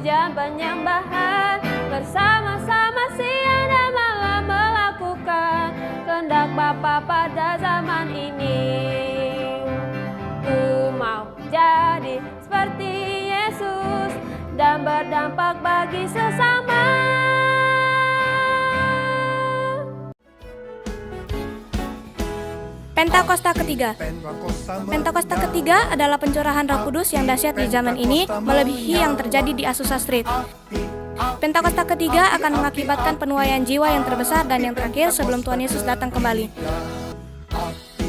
puja penyembahan, bersama-sama siang dan malam melakukan kehendak Bapa pada zaman ini. Ku mau jadi seperti Yesus dan berdampak bagi sesama. Pentakosta ketiga. Pentakosta ketiga adalah pencurahan Roh Kudus yang dahsyat di zaman ini, melebihi yang terjadi di Azusa Street. Pentakosta ketiga akan mengakibatkan penuaian jiwa yang terbesar dan yang terakhir sebelum Tuhan Yesus datang kembali.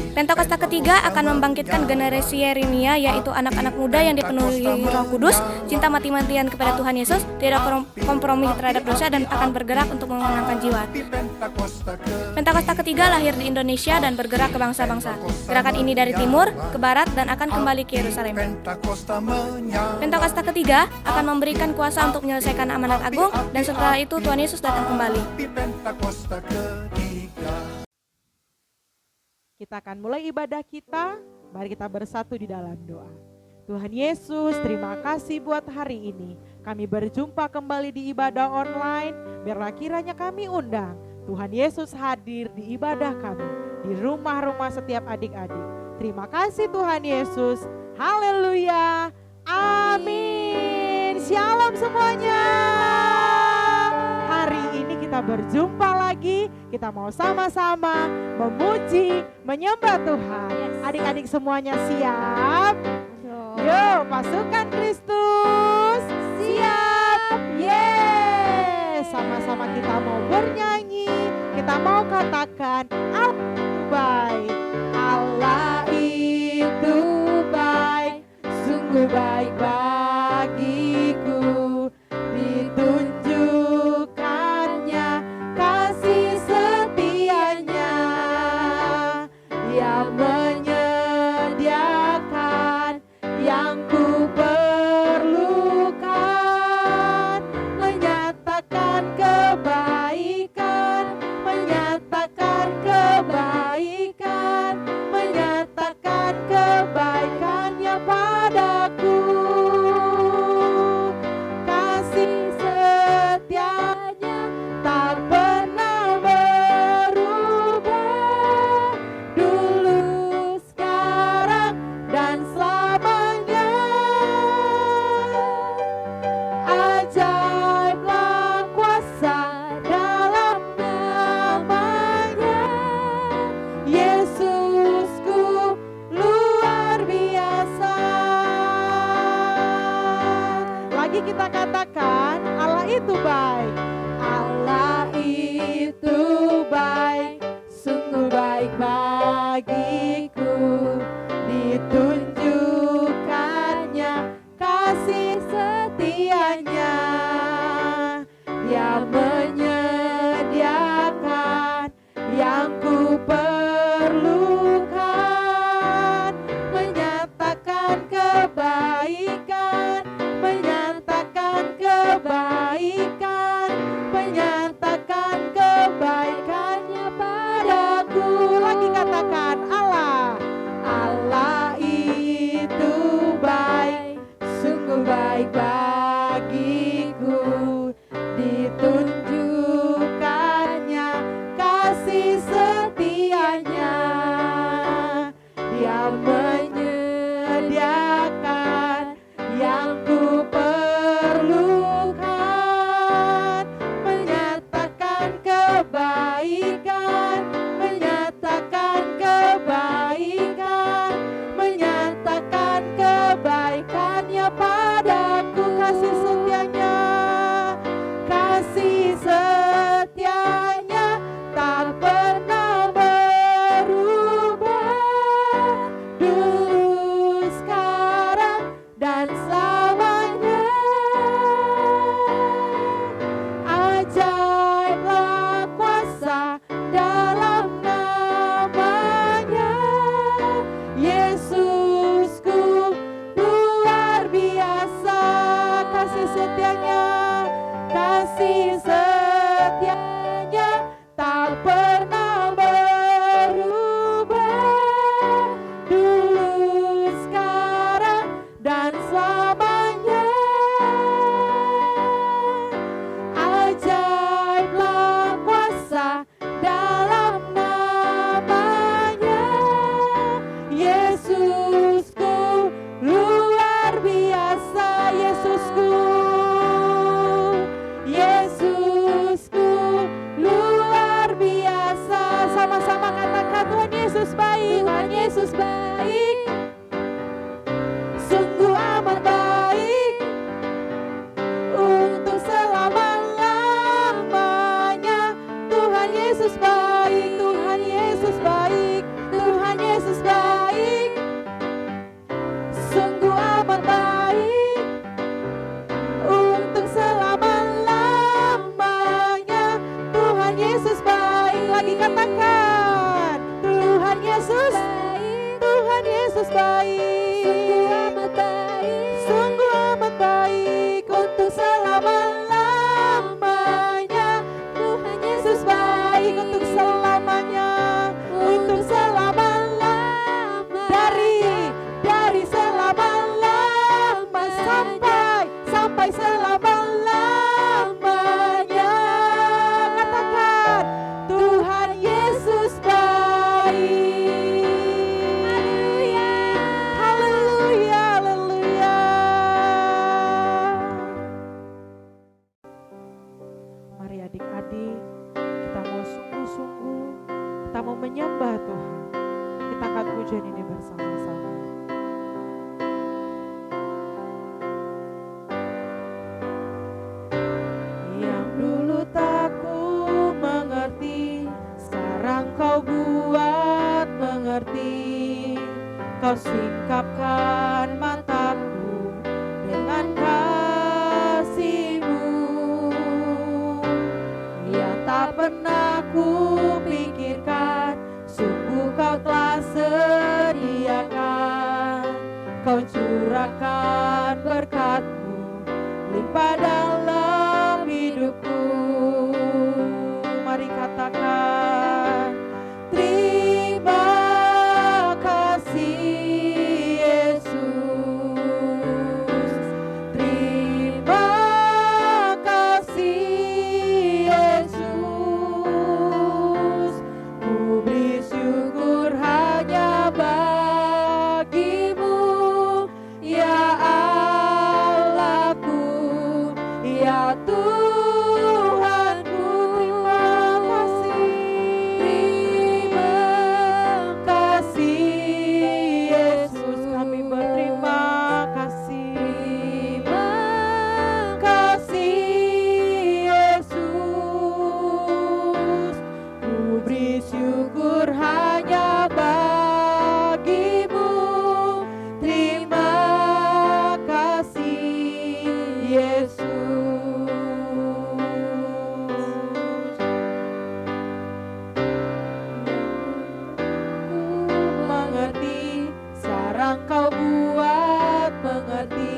Pentakosta ketiga akan membangkitkan generasi Yeremia, yaitu anak-anak muda yang dipenuhi Roh Kudus, cinta mati-matian kepada Tuhan Yesus, tidak kompromi terhadap dosa, dan akan bergerak untuk memenangkan jiwa. Pentakosta ketiga lahir di Indonesia dan bergerak ke bangsa-bangsa. Gerakan ini dari timur ke barat dan akan kembali ke Yerusalem. Pentakosta ketiga akan memberikan kuasa untuk menyelesaikan amanat agung, dan setelah itu Tuhan Yesus datang kembali. Kita akan mulai ibadah kita, mari kita bersatu di dalam doa. Tuhan Yesus, terima kasih buat hari ini. Kami berjumpa kembali di ibadah online, biarlah kiranya kami undang Tuhan Yesus hadir di ibadah kami, di rumah-rumah setiap adik-adik. Terima kasih Tuhan Yesus, haleluya, amin. Shalom semuanya. Hari ini kita berjumpa lagi, kita mau sama-sama memuji, menyembah Tuhan. Adik-adik semuanya siap? Yo, pasukan Kristus siap? Yes, sama-sama kita mau bernyanyi, kita mau katakan Allah itu baik, Allah itu baik, sungguh baik bagiku, ditunjukkannya kasih setianya yang menyediakan yang ku perlukan, menyatakan kebaikan, menyatakan kebaikan, menyatakan kebaikannya padaku, kasih setianya tak pernah berubah, dulu, sekarang, dan selamanya. Ajaiblah kuasa dalam namanya, Yesusku luar biasa. Lagi kita katakan Allah itu baik, Allah itu baik, sungguh baik bagiku, ditunjukkannya kasih setianya yang menyediakan yang ku perlukan, menyatakan kebaikan, menyatakan kebaikan, menyatakan kebaikannya padaku. Lagi katakan Allah, Allah itu baik, sungguh baik bagiku, ditunjukkannya kasih setianya yang menyediakan yang ku perlukan, menyatakan kebaikan, menyatakan kebaikan, menyatakan kebaikannya padaku, kasih setianya, kasih setianya tak pernah berubah, dulu, sekarang, dan selamanya. Ajaiblah kuasa dalam namanya, Yesusku luar biasa. Kasih setianya, kasih setianya tak pernah berubah, dulu, sekarang, dan selamanya. menyembah Tuhan. Kita angkat pujian ini bersama-sama. Yang dulu tak ku mengerti, sekarang kau buat mengerti. Kau singkapkan mataku dengan kasih-Mu yang tak pernah ku pikirkan. Sungguh kau telah sediakan, kau curahkan berkat-Mu limpah dalam hidupku. Mari katakan, terima kasih Yesus, terima kasih Yesus. Ku beri syukur hanya bagi-Mu, ya Allahku, ya Tuhanku. Terima kasih Yesus, kami berterima kasih. Terima kasih Yesus, ku beri syukur hanya bagi-Mu. Terima kasih Yesus. Ku mengerti, sekarang kau buat mengerti.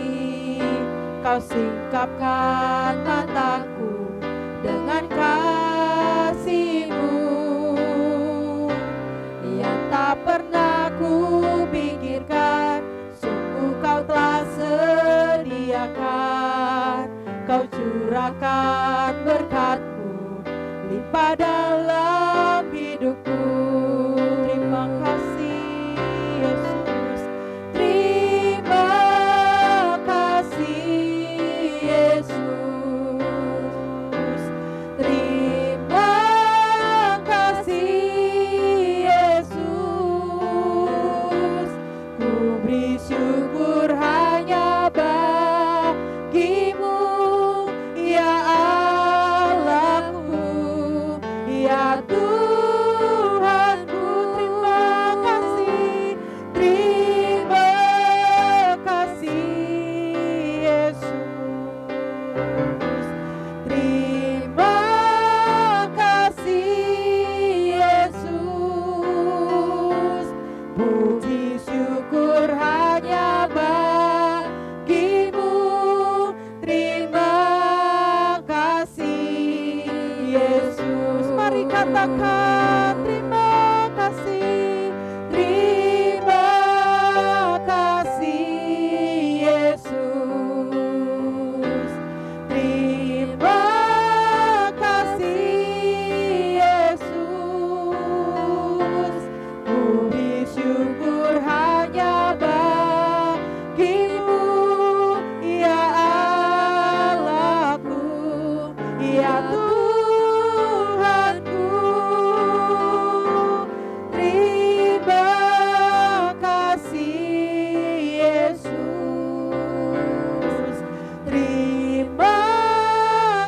Kau singkapkan mataku dengan kasih-Mu yang tak pernah ku pikirkan. Sungguh kau telah sediakan, kau curahkan berkat-Mu limpah dalam hidupku. Terima kasih Yesus, terima kasih Yesus, terima kasih Yesus. Ku beri syukur hanya bagi-Mu, ya Allahku, ya Tuhanku. Terima kasih, terima kasih Yesus, terima kasih Yesus. Puji syukur hanya bagi-Mu, terima kasih Yesus. Mari katakan, terima kasih, terima kasih Yesus, terima kasih Yesus. Puji syukur hanya bagi-Mu, ya Allahku, ya Tuhanku. Terima kasih Yesus, terima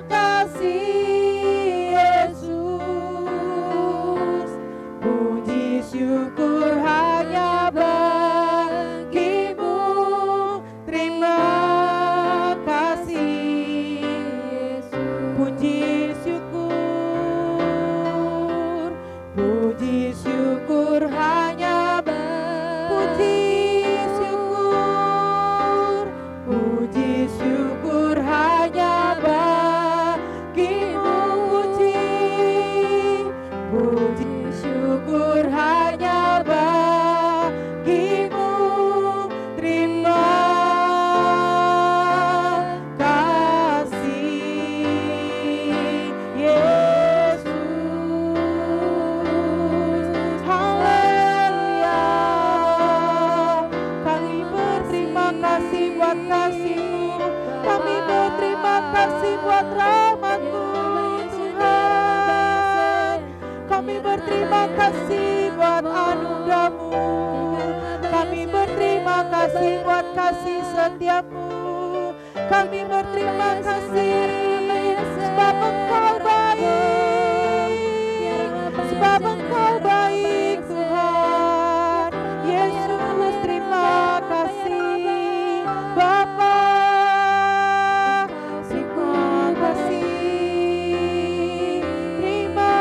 kasih Yesus. Puji syukur hanya bagi-Mu, terima kasih Yesus. Puji syukur, puji syukur hanya puji syukur, puji syukur hanya bagi-Mu. Puji syukur hanya bagi-Mu. Terima kasih Yesus. Haleluya. Kami berterima kasih buat kasih-Mu, kami berterima kasih buat rahmat-Mu Tuhan. Kami berterima kasih kasih buat kasih setiamu. Kami berterima kasih sebab Engkau baik, sebab Engkau baik Tuhan. Yesus terima kasih Bapa, terima kasih, terima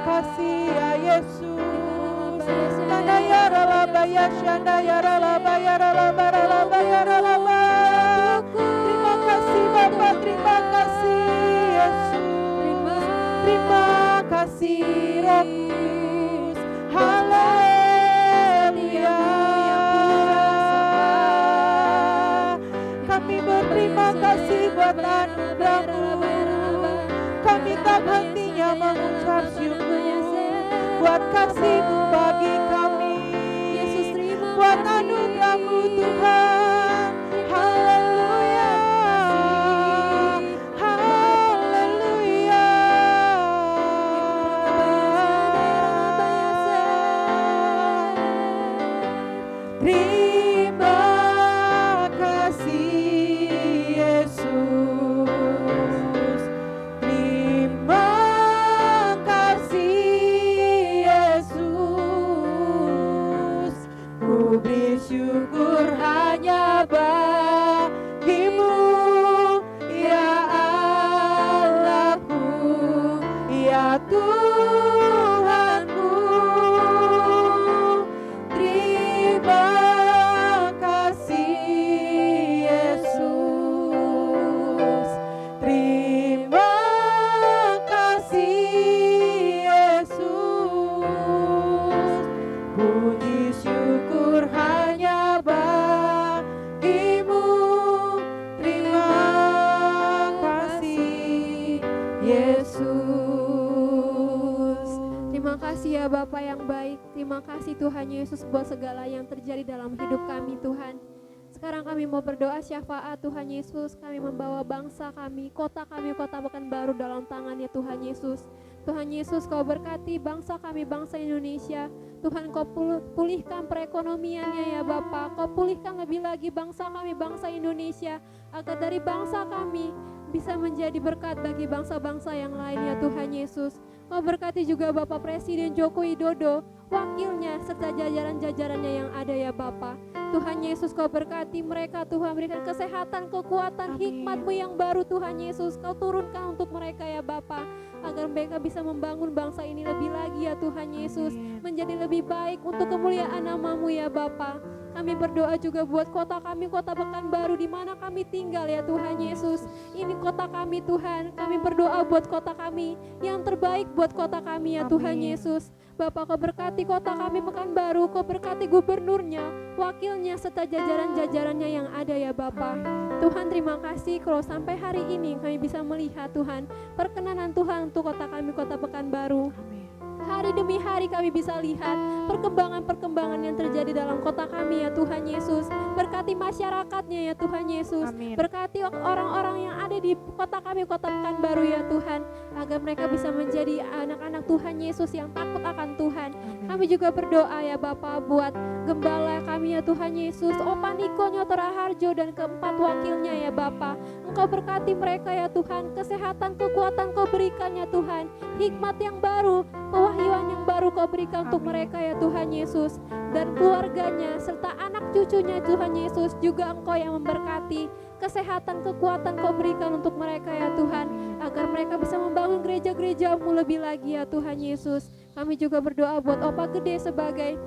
kasih ya Yesus. Nanda ya ralaba ya shanda ya ralaba ya ralaba ralaba ya ralaba. Terima kasih Bapa, terima kasih Yesus, terima kasih Roh Kudus. Haleluya. Kami berterima kasih buat anugerah-Mu. Kami tak hentinya mengucap syukur buat kasih-Mu bagi kami, buat anugerah-Mu Tuhan. Haleluya, haleluya. Terima kasih Yesus, terima kasih Yesus. Ku beri syukur hanya bagi-Mu, ya Allahku, ya Tuhanku. Terima kasih Yesus, terima kasih Yesus. Puji syukur hanya bagi-Mu, terima kasih Yesus. Terima kasih ya Bapa yang baik. Terima kasih Tuhan Yesus buat segala yang terjadi dalam hidup kami Tuhan. Sekarang kami mau berdoa syafaat Tuhan Yesus. Kami membawa bangsa kami, kota Pekanbaru dalam tangan-Nya Tuhan Yesus. Tuhan Yesus, Kau berkati bangsa kami, bangsa Indonesia. Tuhan, Kau pulihkan perekonomiannya ya Bapa. Kau pulihkan lebih lagi bangsa kami, bangsa Indonesia, agar dari bangsa kami bisa menjadi berkat bagi bangsa-bangsa yang lain ya Tuhan Yesus. Kau berkati juga Bapak Presiden Joko Widodo, wakilnya, serta jajaran-jajarannya yang ada ya Bapa. Tuhan Yesus, Kau berkati mereka Tuhan, berikan kesehatan, kekuatan, hikmat-Mu yang baru Tuhan Yesus. Kau turunkan untuk mereka ya Bapa, agar mereka bisa membangun bangsa ini lebih lagi ya Tuhan Yesus, menjadi lebih baik untuk kemuliaan nama-Mu ya Bapa. Kami berdoa juga buat kota kami, kota Pekanbaru di mana kami tinggal ya Tuhan Yesus. Ini kota kami Tuhan, kami berdoa buat kota kami, yang terbaik buat kota kami ya Tuhan Yesus. Bapak, Kau berkati kota kami Pekanbaru, Kau berkati gubernurnya, wakilnya, serta jajaran-jajarannya yang ada ya Bapak. Tuhan, terima kasih kalau sampai hari ini kami bisa melihat Tuhan, perkenanan Tuhan untuk kota kami, kota Pekanbaru. Hari demi hari kami bisa lihat perkembangan-perkembangan yang terjadi dalam kota kami ya Tuhan Yesus. Berkati masyarakatnya ya Tuhan Yesus. Berkati orang-orang yang ada di kota kami, kota Pekanbaru ya Tuhan, agar mereka bisa menjadi anak-anak Tuhan Yesus yang takut akan Tuhan. Kami juga berdoa ya Bapa buat gembala kami ya Tuhan Yesus, Opa Niko Nyotora Harjo dan keempat wakilnya ya Bapa. Engkau berkati mereka ya Tuhan, kesehatan, kekuatan Kau berikan ya Tuhan, hikmat yang baru, pewahyuan yang baru Kau berikan untuk mereka ya Tuhan Yesus, dan keluarganya serta anak cucunya Tuhan Yesus juga Engkau yang memberkati. Kesehatan, kekuatan Kau berikan untuk mereka ya Tuhan, agar mereka bisa membangun gereja-gereja-Mu lebih lagi ya Tuhan Yesus. Kami juga berdoa buat Opa Gede sebagai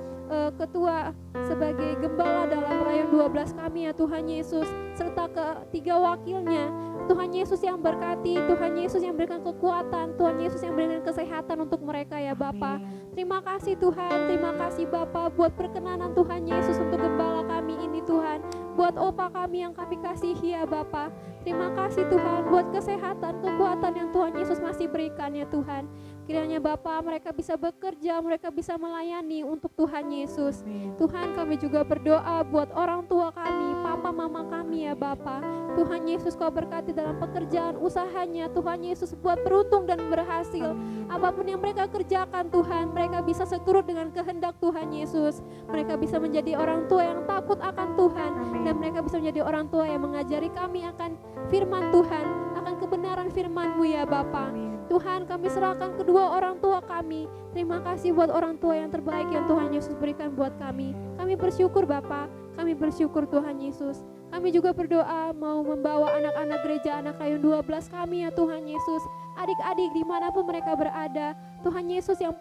ketua, sebagai gembala dalam rayon 12 kami ya Tuhan Yesus, serta ketiga wakilnya. Tuhan Yesus yang berkati, Tuhan Yesus yang berikan kekuatan, Tuhan Yesus yang berikan kesehatan untuk mereka ya Bapa. Terima kasih Tuhan, terima kasih Bapa buat perkenanan Tuhan Yesus untuk gembala kami ini Tuhan, buat Opa kami yang kami kasihi ya Bapa. Terima kasih Tuhan buat kesehatan, kekuatan yang Tuhan Yesus masih berikan ya Tuhan. Kiranya Bapa, mereka bisa bekerja, mereka bisa melayani untuk Tuhan Yesus. Amin. Tuhan, kami juga berdoa buat orang tua kami, papa mama kami ya Bapa. Tuhan Yesus, Kau berkati dalam pekerjaan usahanya. Tuhan Yesus, buat beruntung dan berhasil. Apapun yang mereka kerjakan Tuhan, mereka bisa seturut dengan kehendak Tuhan Yesus. Mereka bisa menjadi orang tua yang takut akan Tuhan. Dan mereka bisa menjadi orang tua yang mengajari kami akan firman Tuhan, akan kebenaran firman-Mu ya Bapa. Tuhan, kami serahkan kedua orang tua kami. Terima kasih buat orang tua yang terbaik yang Tuhan Yesus berikan buat kami. Kami bersyukur Bapa, kami bersyukur Tuhan Yesus. Kami juga berdoa mau membawa anak-anak gereja Anak Kayu 12 kami ya Tuhan Yesus. Adik-adik dimanapun mereka berada, Tuhan Yesus yang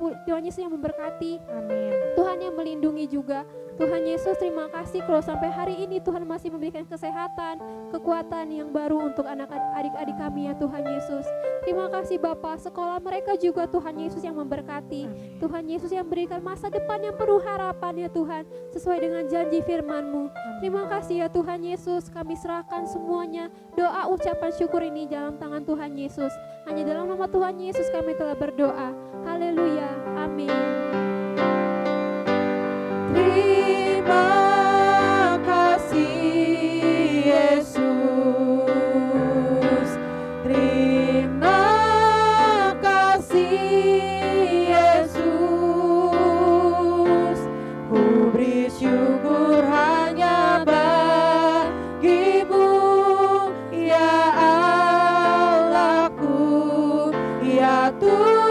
memberkati. Amin. Tuhan yang melindungi juga. Tuhan Yesus, terima kasih kalau sampai hari ini Tuhan masih memberikan kesehatan, kekuatan yang baru untuk adik-adik kami ya Tuhan Yesus. Terima kasih Bapa, sekolah mereka juga Tuhan Yesus yang memberkati. Tuhan Yesus yang berikan masa depan yang penuh harapan ya Tuhan, sesuai dengan janji firman-Mu. Terima kasih ya Tuhan Yesus, kami serahkan semuanya, doa ucapan syukur ini dalam tangan Tuhan Yesus. Hanya dalam nama Tuhan Yesus kami telah berdoa. Haleluya, amin. Terima kasih Yesus, terima kasih Yesus, ku beri syukur hanya bagimu ya Allahku, ya Tuhanku.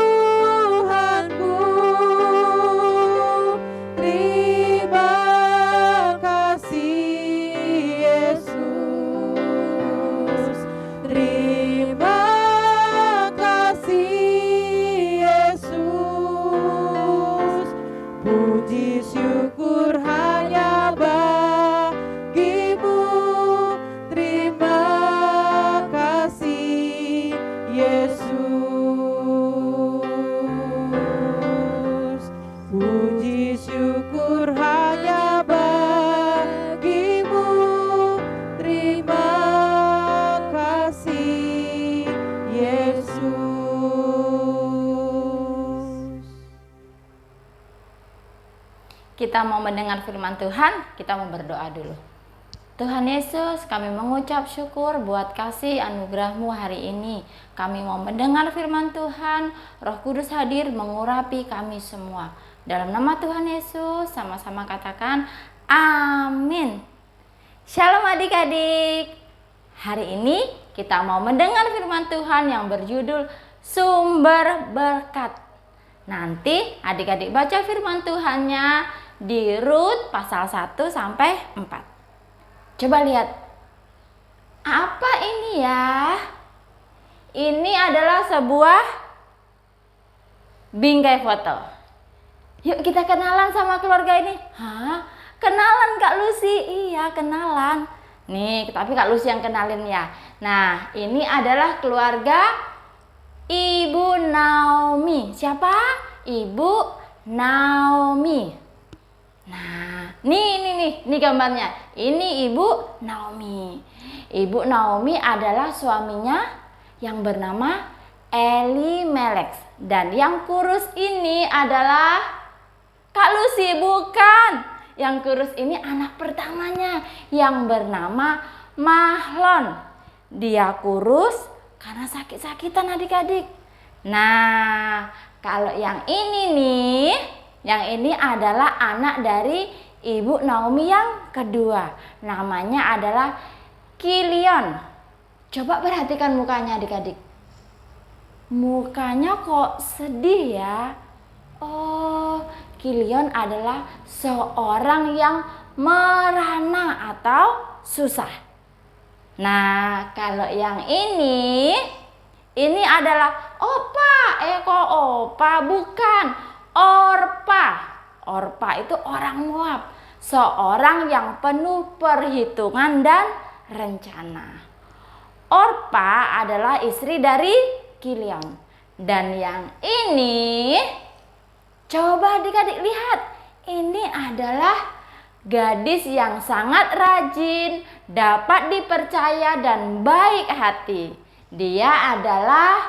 Puji syukur hanya bagimu. Terima kasih Yesus. Puji syukur hanya bagimu. Terima kasih Yesus. Kita mau mendengar firman Tuhan, kita mau berdoa dulu. Tuhan Yesus, kami mengucap syukur buat kasih anugerah-Mu hari ini. Kami mau mendengar firman Tuhan, Roh Kudus hadir mengurapi kami semua. Dalam nama Tuhan Yesus, sama-sama katakan amin. Shalom adik-adik. Hari ini kita mau mendengar firman Tuhan yang berjudul Sumber Berkat. Nanti adik-adik baca firman Tuhannya di Rut pasal 1 sampai 4. Coba lihat. Apa ini ya? Ini adalah sebuah bingkai foto. Yuk kita kenalan sama keluarga ini. Hah? Kenalan Kak Lucy? Iya, kenalan. Nih, tapi Kak Lucy yang kenalin ya. Nah, ini adalah keluarga Ibu Naomi. Siapa? Ibu Naomi. Nah, nih gambarnya. Ini Ibu Naomi. Ibu Naomi adalah suaminya yang bernama Elimelek. Dan yang kurus ini adalah Kak Lucy, bukan. Yang kurus ini anak pertamanya yang bernama Mahlon. Dia kurus karena sakit-sakitan adik-adik. Nah, kalau yang ini nih, yang ini adalah anak dari Ibu Naomi yang kedua. Namanya adalah Kilion. Coba perhatikan mukanya adik-adik. Mukanya kok sedih ya? Oh, Kilion adalah seorang yang merana atau susah. Nah, kalau yang ini adalah Opa. Kok Opa? Bukan. Orpa. Orpa itu orang Moab. Seorang yang penuh perhitungan dan rencana. Orpa adalah istri dari Kilion. Dan yang ini, coba adik-adik lihat. Ini adalah gadis yang sangat rajin, dapat dipercaya dan baik hati. Dia adalah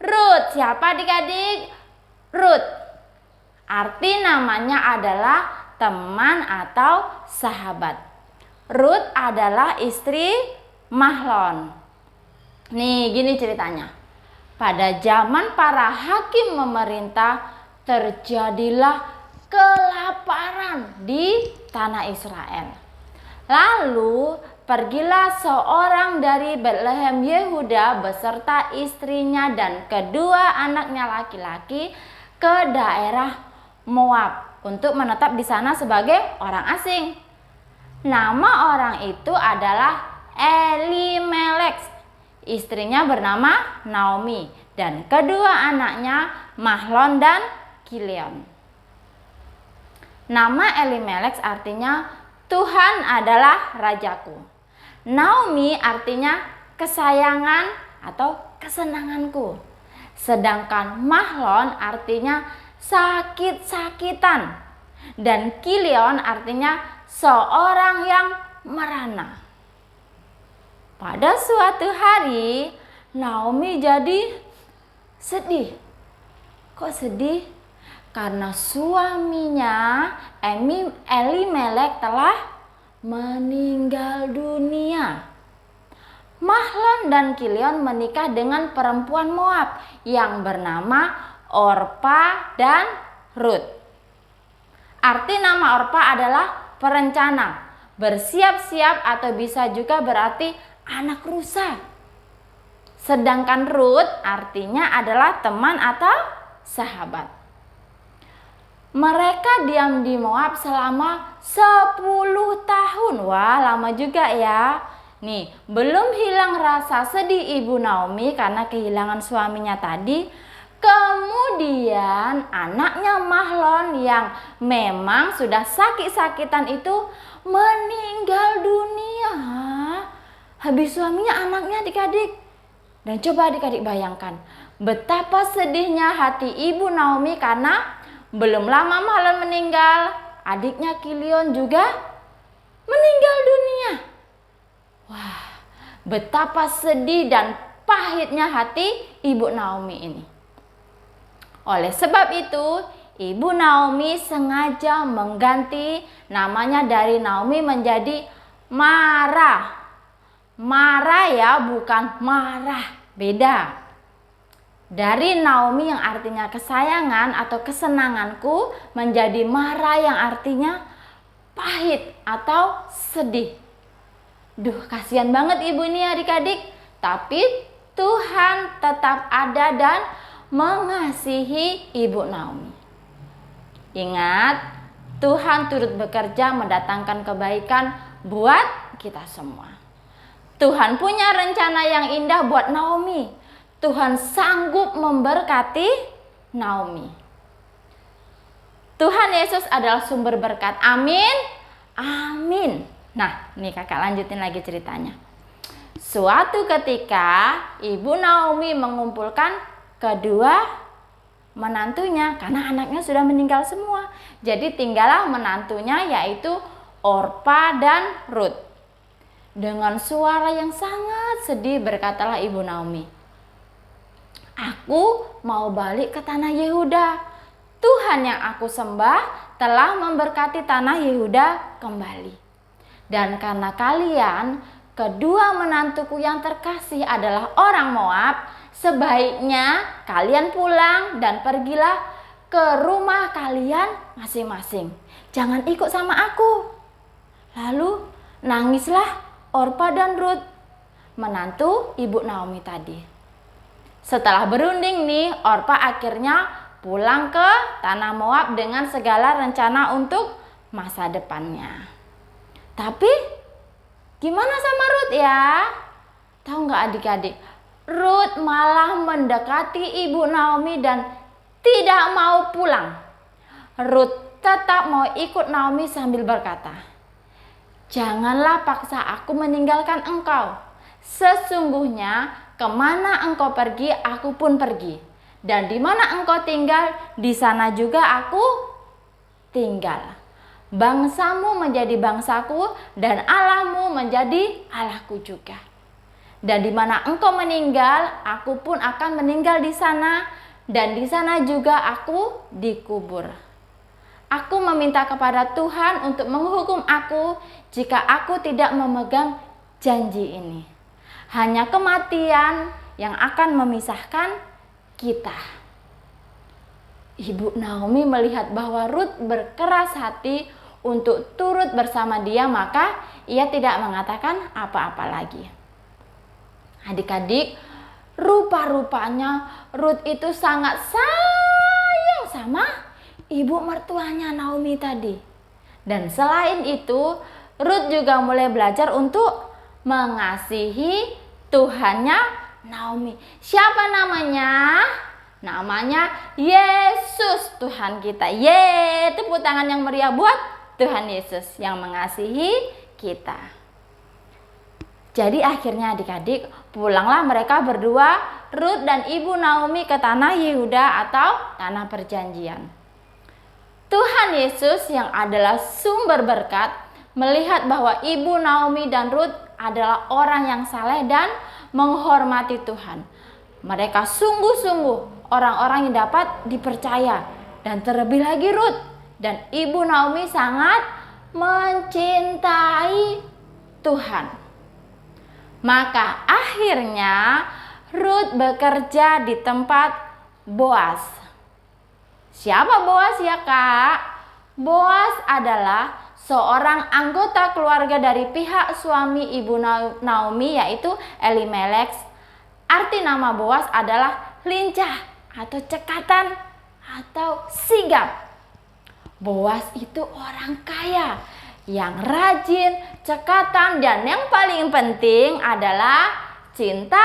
Ruth. Siapa adik-adik? Ruth. Arti namanya adalah teman atau sahabat. Ruth adalah istri Mahlon. Nih, gini ceritanya. Pada zaman para hakim memerintah, terjadilah kelaparan di tanah Israel. Lalu pergilah seorang dari Betlehem Yehuda beserta istrinya dan kedua anaknya laki-laki ke daerah Moab untuk menetap di sana sebagai orang asing. Nama orang itu adalah Elimelek. Istrinya bernama Naomi dan kedua anaknya Mahlon dan Kilion. Nama Elimelek artinya Tuhan adalah rajaku. Naomi artinya kesayangan atau kesenanganku. Sedangkan Mahlon artinya sakit-sakitan. Dan Kilion artinya seorang yang merana. Pada suatu hari Naomi jadi sedih. Kok sedih? Karena suaminya Elimelek telah meninggal dunia. Mahlon dan Kilion menikah dengan perempuan Moab yang bernama Orpa dan Ruth. Arti nama Orpa adalah perencana, bersiap-siap atau bisa juga berarti anak rusa. Sedangkan Ruth artinya adalah teman atau sahabat. Mereka diam di Moab selama 10 tahun. Wah, lama juga ya. Nih, belum hilang rasa sedih Ibu Naomi karena kehilangan suaminya tadi. Kemudian anaknya Mahlon yang memang sudah sakit-sakitan itu meninggal dunia. Habis suaminya anaknya adik-adik. Dan coba adik-adik bayangkan betapa sedihnya hati Ibu Naomi karena belum lama Mahlon meninggal, adiknya Kilion juga meninggal dunia. Wah, betapa sedih dan pahitnya hati Ibu Naomi ini. Oleh sebab itu, Ibu Naomi sengaja mengganti namanya dari Naomi menjadi Mara. Mara ya, bukan marah, beda. Dari Naomi yang artinya kesayangan atau kesenanganku menjadi Mara yang artinya pahit atau sedih. Duh, kasihan banget ibu ini adik-adik. Tapi Tuhan tetap ada dan mengasihi Ibu Naomi. Ingat, Tuhan turut bekerja mendatangkan kebaikan buat kita semua. Tuhan punya rencana yang indah buat Naomi. Tuhan sanggup memberkati Naomi. Tuhan Yesus adalah sumber berkat. Amin. Amin. Nah, nih kakak lanjutin lagi ceritanya. Suatu ketika Ibu Naomi mengumpulkan kedua menantunya karena anaknya sudah meninggal semua. Jadi tinggallah menantunya yaitu Orpa dan Ruth. Dengan suara yang sangat sedih berkatalah Ibu Naomi, "Aku mau balik ke tanah Yehuda. Tuhan yang aku sembah telah memberkati tanah Yehuda kembali. Dan karena kalian, kedua menantuku yang terkasih adalah orang Moab, sebaiknya kalian pulang dan pergilah ke rumah kalian masing-masing. Jangan ikut sama aku." Lalu nangislah Orpa dan Ruth, menantu Ibu Naomi tadi. Setelah berunding nih, Orpa akhirnya pulang ke tanah Moab dengan segala rencana untuk masa depannya. Tapi gimana sama Ruth ya? Tahu nggak adik-adik? Ruth malah mendekati Ibu Naomi dan tidak mau pulang. Ruth tetap mau ikut Naomi sambil berkata, "Janganlah paksa aku meninggalkan engkau. Sesungguhnya kemana engkau pergi, aku pun pergi. Dan di mana engkau tinggal, di sana juga aku tinggal. Bangsamu menjadi bangsaku dan Allahmu menjadi Allahku juga." Dan di mana engkau meninggal, aku pun akan meninggal di sana, dan di sana juga aku dikubur. Aku meminta kepada Tuhan untuk menghukum aku jika aku tidak memegang janji ini. Hanya kematian yang akan memisahkan kita. Ibu Naomi melihat bahwa Rut berkeras hati untuk turut bersama dia, maka ia tidak mengatakan apa-apa lagi. Adik-adik, rupa-rupanya Rut itu sangat sayang sama ibu mertuanya Naomi tadi. Dan selain itu, Rut juga mulai belajar untuk mengasihi Tuhannya Naomi. Siapa namanya? Namanya Yesus Tuhan kita. Yeay, tepuk tangan yang meriah buat Tuhan Yesus yang mengasihi kita. Jadi akhirnya adik-adik, pulanglah mereka berdua, Rut dan ibu Naomi, ke tanah Yehuda atau tanah perjanjian. Tuhan Yesus yang adalah sumber berkat melihat bahwa ibu Naomi dan Rut adalah orang yang saleh dan menghormati Tuhan. Mereka sungguh-sungguh orang-orang yang dapat dipercaya, dan terlebih lagi Rut dan ibu Naomi sangat mencintai Tuhan. Maka akhirnya Rut bekerja di tempat Boas. Siapa Boas ya Kak? Boas adalah seorang anggota keluarga dari pihak suami ibu Naomi, yaitu Elimelek. Arti nama Boas adalah lincah atau cekatan atau sigap. Boas itu orang kaya yang rajin, cekatan, dan yang paling penting adalah cinta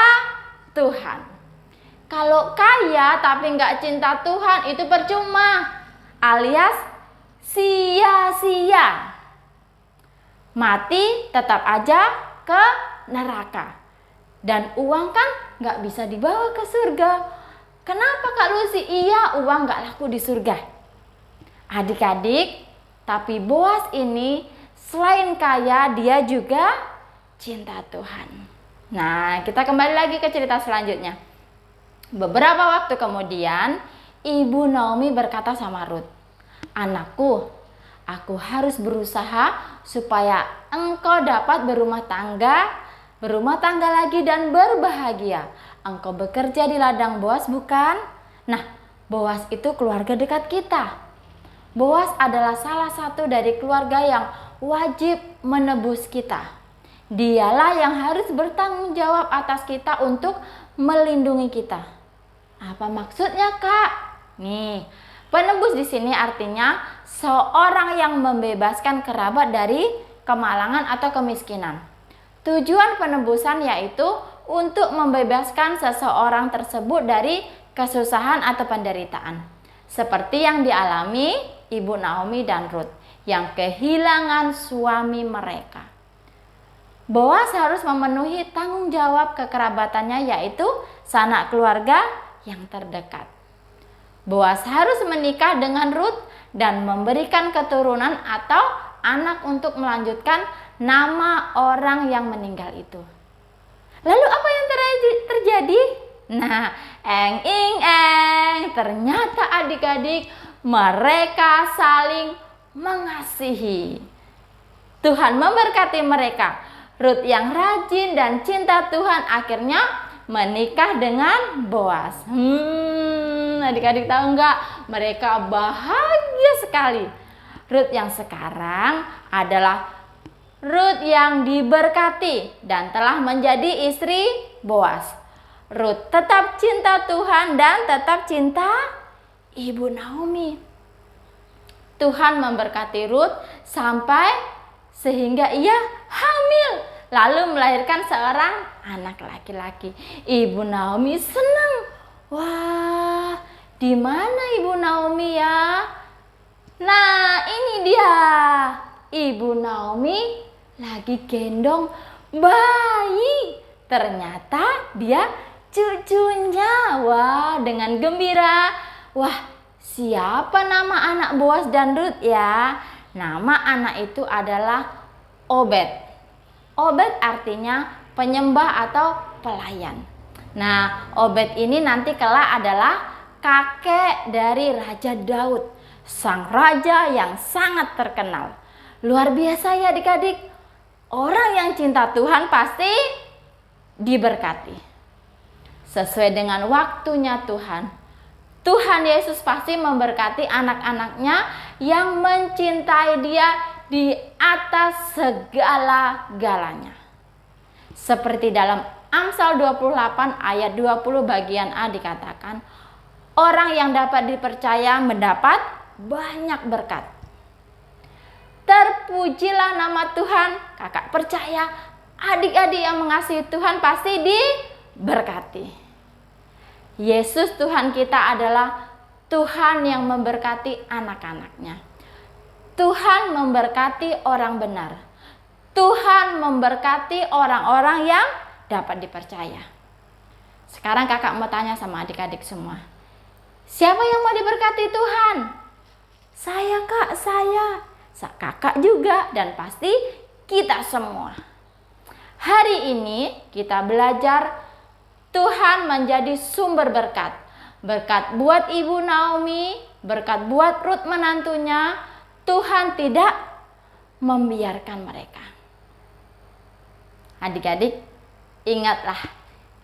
Tuhan. Kalau kaya tapi nggak cinta Tuhan itu percuma, alias sia-sia. Mati tetap aja ke neraka. Dan uang kan nggak bisa dibawa ke surga. Kenapa Kak Lucy? Iya, uang nggak laku di surga. Adik-adik, tapi Boas ini selain kaya, dia juga cinta Tuhan. Nah, kita kembali lagi ke cerita selanjutnya. Beberapa waktu kemudian, ibu Naomi berkata sama Rut, "Anakku, aku harus berusaha supaya engkau dapat berumah tangga lagi dan berbahagia. Engkau bekerja di ladang Boas, bukan?" Nah, Boas itu keluarga dekat kita. Boas adalah salah satu dari keluarga yang wajib menebus kita. Dialah yang harus bertanggung jawab atas kita untuk melindungi kita. Apa maksudnya, Kak? Nih, penebus di sini artinya seorang yang membebaskan kerabat dari kemalangan atau kemiskinan. Tujuan penebusan yaitu untuk membebaskan seseorang tersebut dari kesusahan atau penderitaan. Seperti yang dialami ibu Naomi dan Rut yang kehilangan suami mereka. Boas harus memenuhi tanggung jawab kekerabatannya, yaitu sanak keluarga yang terdekat. Boas harus menikah dengan Rut dan memberikan keturunan atau anak untuk melanjutkan nama orang yang meninggal itu. Lalu apa yang terjadi? Nah, ternyata adik-adik mereka saling mengasihi. Tuhan memberkati mereka. Rut yang rajin dan cinta Tuhan akhirnya menikah dengan Boas. Adik-adik tahu nggak? Mereka bahagia sekali. Rut yang sekarang adalah Rut yang diberkati dan telah menjadi istri Boas. Rut tetap cinta Tuhan dan tetap cinta ibu Naomi. Tuhan memberkati Rut sampai sehingga ia hamil, lalu melahirkan seorang anak laki-laki. Ibu Naomi senang. Wah, di mana ibu Naomi ya? Nah, ini dia. Ibu Naomi lagi gendong bayi. Ternyata dia cucunya. Wah, dengan gembira. Wah, siapa nama anak Boas dan Rut ya? Nama anak itu adalah Obed. Obed artinya penyembah atau pelayan. Nah, Obed ini nanti kelak adalah kakek dari Raja Daud, sang raja yang sangat terkenal. Luar biasa ya adik-adik. Orang yang cinta Tuhan pasti diberkati. Sesuai dengan waktunya Tuhan. Tuhan Yesus pasti memberkati anak-anaknya yang mencintai Dia di atas segala-galanya. Seperti dalam Amsal 28 ayat 20 bagian A dikatakan, orang yang dapat dipercaya mendapat banyak berkat. Terpujilah nama Tuhan. Kakak percaya adik-adik yang mengasihi Tuhan pasti diberkati. Yesus Tuhan kita adalah Tuhan yang memberkati anak-anaknya. Tuhan memberkati orang benar. Tuhan memberkati orang-orang yang dapat dipercaya. Sekarang kakak mau tanya sama adik-adik semua. Siapa yang mau diberkati Tuhan? Saya kak, saya. Kakak juga, dan pasti kita semua. Hari ini kita belajar Tuhan menjadi sumber berkat. Berkat buat Ibu Naomi, berkat buat Ruth menantunya. Tuhan tidak membiarkan mereka. Adik-adik, ingatlah,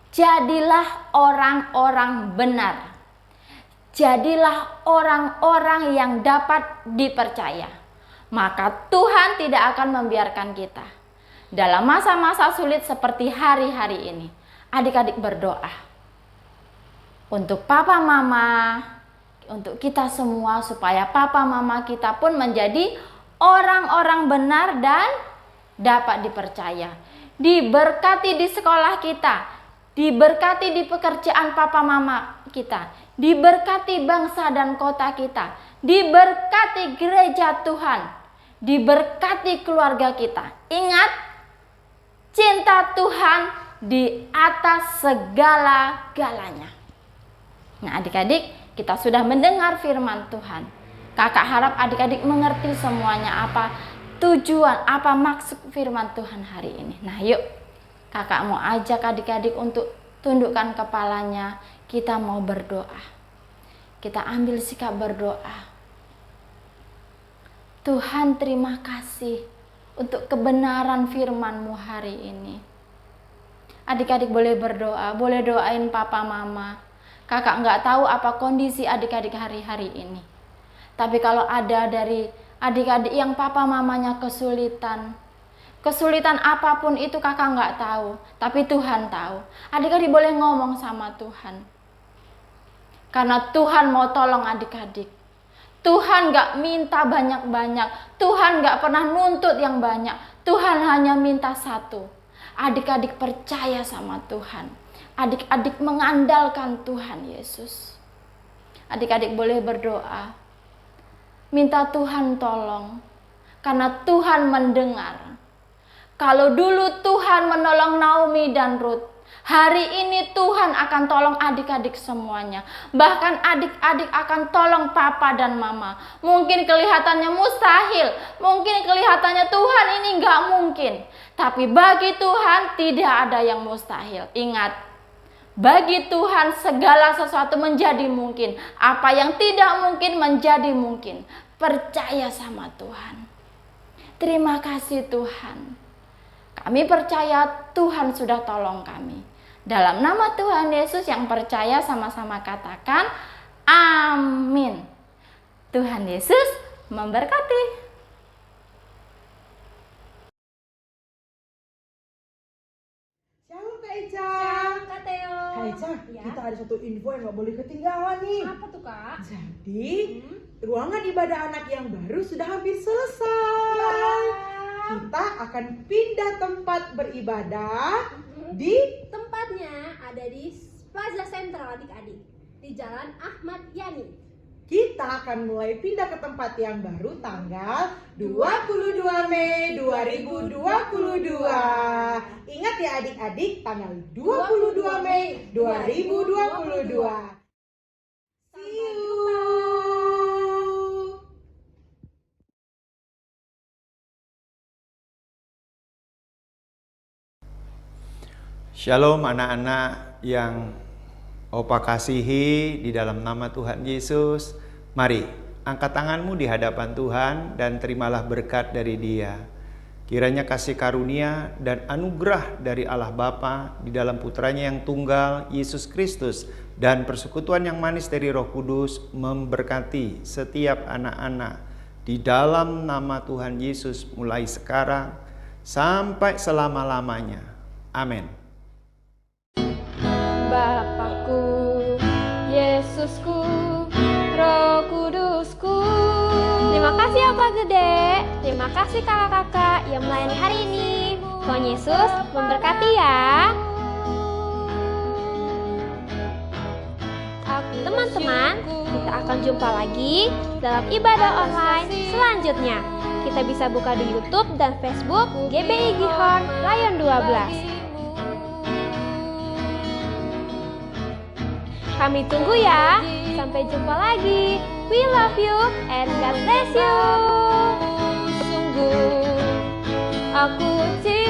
jadilah orang-orang benar. Jadilah orang-orang yang dapat dipercaya. Maka Tuhan tidak akan membiarkan kita dalam masa-masa sulit seperti hari-hari ini. Adik-adik berdoa untuk papa mama, untuk kita semua, supaya papa mama kita pun menjadi orang-orang benar dan dapat dipercaya. Diberkati di sekolah kita, diberkati di pekerjaan papa mama kita, diberkati bangsa dan kota kita, diberkati gereja Tuhan, diberkati keluarga kita. Ingat, cinta Tuhan di atas segala-galanya. Nah adik-adik, kita sudah mendengar firman Tuhan. Kakak harap adik-adik mengerti semuanya, apa tujuan, apa maksud firman Tuhan hari ini. Nah yuk, kakak mau ajak adik-adik untuk tundukkan kepalanya. Kita mau berdoa. Kita ambil sikap berdoa. Tuhan, terima kasih untuk kebenaran firman-Mu hari ini. Adik-adik boleh berdoa, boleh doain papa mama. Kakak nggak tahu apa kondisi adik-adik hari-hari ini. Tapi kalau ada dari adik-adik yang papa mamanya kesulitan, kesulitan apapun itu kakak nggak tahu, tapi Tuhan tahu. Adik-adik boleh ngomong sama Tuhan. Karena Tuhan mau tolong adik-adik. Tuhan gak minta banyak-banyak. Tuhan gak pernah nuntut yang banyak. Tuhan hanya minta satu. Adik-adik percaya sama Tuhan. Adik-adik mengandalkan Tuhan Yesus. Adik-adik boleh berdoa. Minta Tuhan tolong. Karena Tuhan mendengar. Kalau dulu Tuhan menolong Naomi dan Ruth, hari ini Tuhan akan tolong adik-adik semuanya. Bahkan adik-adik akan tolong papa dan mama. Mungkin kelihatannya mustahil. Mungkin kelihatannya Tuhan ini nggak mungkin. Tapi bagi Tuhan tidak ada yang mustahil. Ingat, bagi Tuhan segala sesuatu menjadi mungkin. Apa yang tidak mungkin menjadi mungkin. Percaya sama Tuhan. Terima kasih Tuhan. Kami percaya Tuhan sudah tolong kami. Dalam nama Tuhan Yesus yang percaya sama-sama katakan amin. Tuhan Yesus memberkati. Shalom Kak Ica. Shalom, Kak Theo. Kak Ica, Ya. kita ada satu info yang gak boleh ketinggalan nih. Apa tuh Kak? Jadi, ruangan ibadah anak yang baru sudah hampir selesai. Kita akan pindah tempat beribadah di Tempatnya ada di Plaza Sentral adik-adik, di Jalan Ahmad Yani. kita akan mulai pindah ke tempat yang baru tanggal 22 Mei 2022. Ingat ya adik-adik, tanggal 22 Mei 2022. See you. Shalom anak-anak yang Opa kasihi di dalam nama Tuhan Yesus. Mari angkat tanganmu di hadapan Tuhan dan terimalah berkat dari Dia. Kiranya kasih karunia dan anugerah dari Allah Bapa di dalam putranya yang tunggal, Yesus Kristus, dan persekutuan yang manis dari Roh Kudus memberkati setiap anak-anak di dalam nama Tuhan Yesus mulai sekarang sampai selama-lamanya. Amin. Bapakku, Yesusku, Roh Kudusku. Terima kasih Opa Gede, terima kasih kakak-kakak yang melayani hari ini. Tuhan Yesus memberkati ya. Teman-teman, kita akan jumpa lagi dalam ibadah online selanjutnya. Kita bisa buka di YouTube dan Facebook GBI Gihon Layon 12. Kami tunggu ya. Sampai jumpa lagi. We love you and God bless you. Sungguh aku cinta